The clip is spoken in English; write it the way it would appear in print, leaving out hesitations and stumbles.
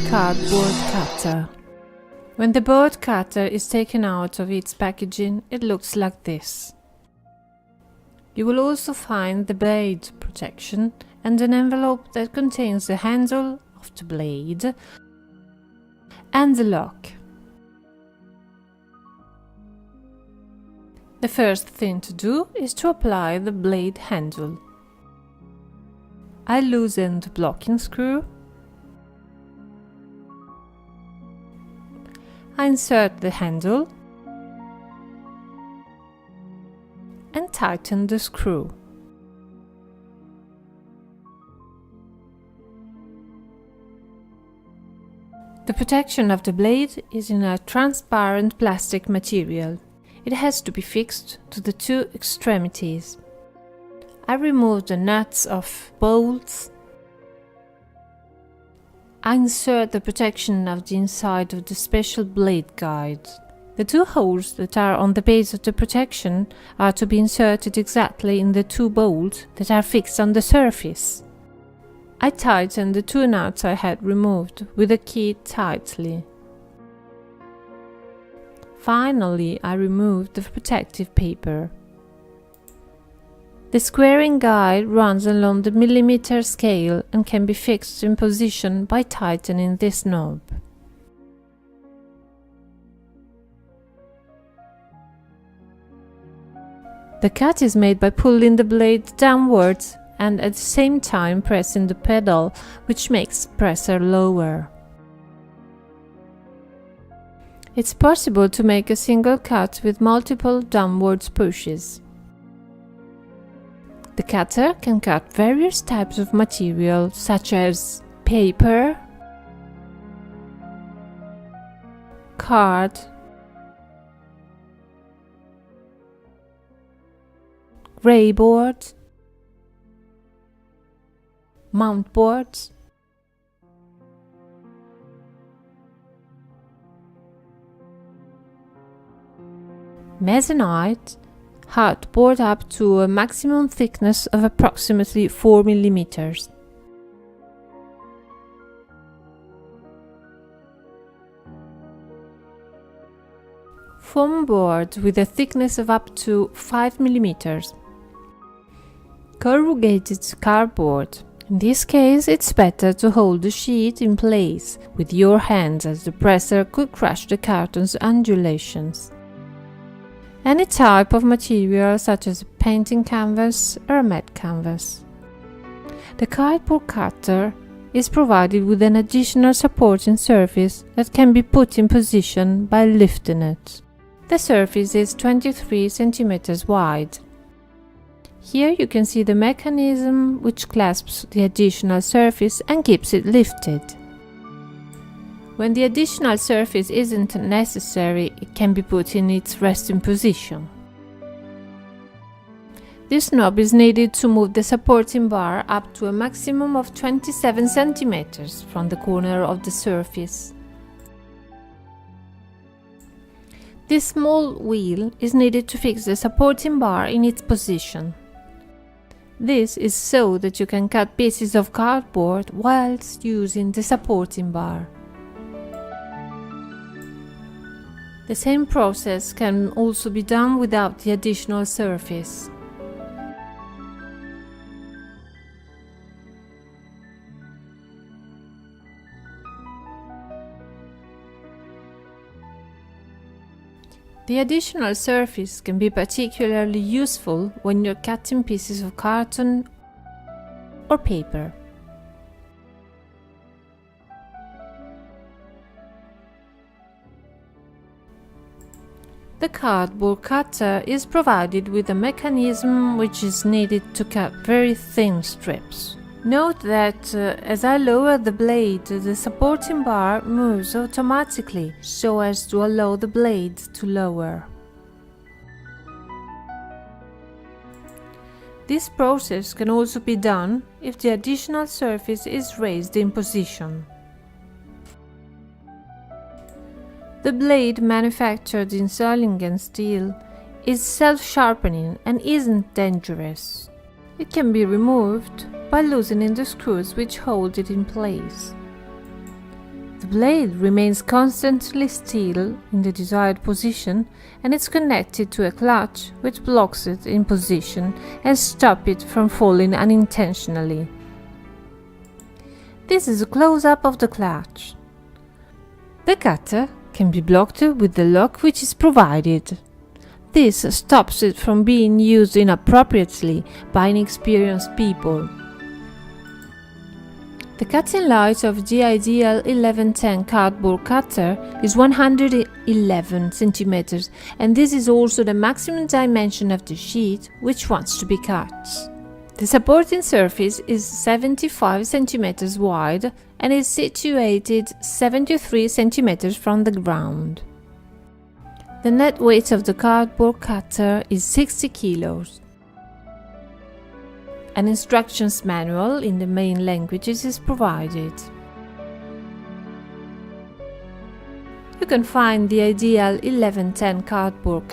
cardboard cutter. When the board cutter is taken out of its packaging, it looks like this. You will also find the blade protection and an envelope that contains the handle of the blade and the lock. The first thing to do is to apply the blade handle. I loosen the blocking screw. I insert the handle and tighten the screw. The protection of the blade is in a transparent plastic material. It has to be fixed to the two extremities. I remove the nuts of bolts. I insert the protection of the inside of the special blade guide. The two holes that are on the base of the protection are to be inserted exactly in the two bolts that are fixed on the surface. I tighten the two nuts I had removed with a key tightly. Finally, I remove the protective paper. The squaring guide runs along the millimeter scale and can be fixed in position by tightening this knob. The cut is made by pulling the blade downwards and at the same time pressing the pedal, which makes the presser lower. It's possible to make a single cut with multiple downwards pushes. The cutter can cut various types of material such as paper, card, grey board, mount boards, mezzanite, hardboard up to a maximum thickness of approximately 4 mm. Foam board with a thickness of up to 5 mm. Corrugated cardboard. In this case, it's better to hold the sheet in place with your hands as the presser could crush the carton's undulations. Any type of material such as a painting canvas or a matte canvas. The cardboard cutter is provided with an additional supporting surface that can be put in position by lifting it. The surface is 23 cm wide. Here you can see the mechanism which clasps the additional surface and keeps it lifted. When the additional surface isn't necessary, it can be put in its resting position. This knob is needed to move the supporting bar up to a maximum of 27 cm from the corner of the surface. This small wheel is needed to fix the supporting bar in its position. This is so that you can cut pieces of cardboard whilst using the supporting bar. The same process can also be done without the additional surface. The additional surface can be particularly useful when you're cutting pieces of carton or paper. The cardboard cutter is provided with a mechanism which is needed to cut very thin strips. Note that as I lower the blade, the supporting bar moves automatically so as to allow the blade to lower. This process can also be done if the additional surface is raised in position. The blade manufactured in Solingen steel is self-sharpening and isn't dangerous. It can be removed by loosening the screws which hold it in place. The blade remains constantly still in the desired position and it's connected to a clutch which blocks it in position and stops it from falling unintentionally. This is a close-up of the clutch. The cutter can be blocked with the lock which is provided. This stops it from being used inappropriately by inexperienced people. The cutting height of the ideal 1110 cardboard cutter is 111 cm, and this is also the maximum dimension of the sheet which wants to be cut. The supporting surface is 75 cm wide and is situated 73 cm from the ground. The net weight of the cardboard cutter is 60 kilos. An instructions manual in the main languages is provided. You can find the ideal 1110 cardboard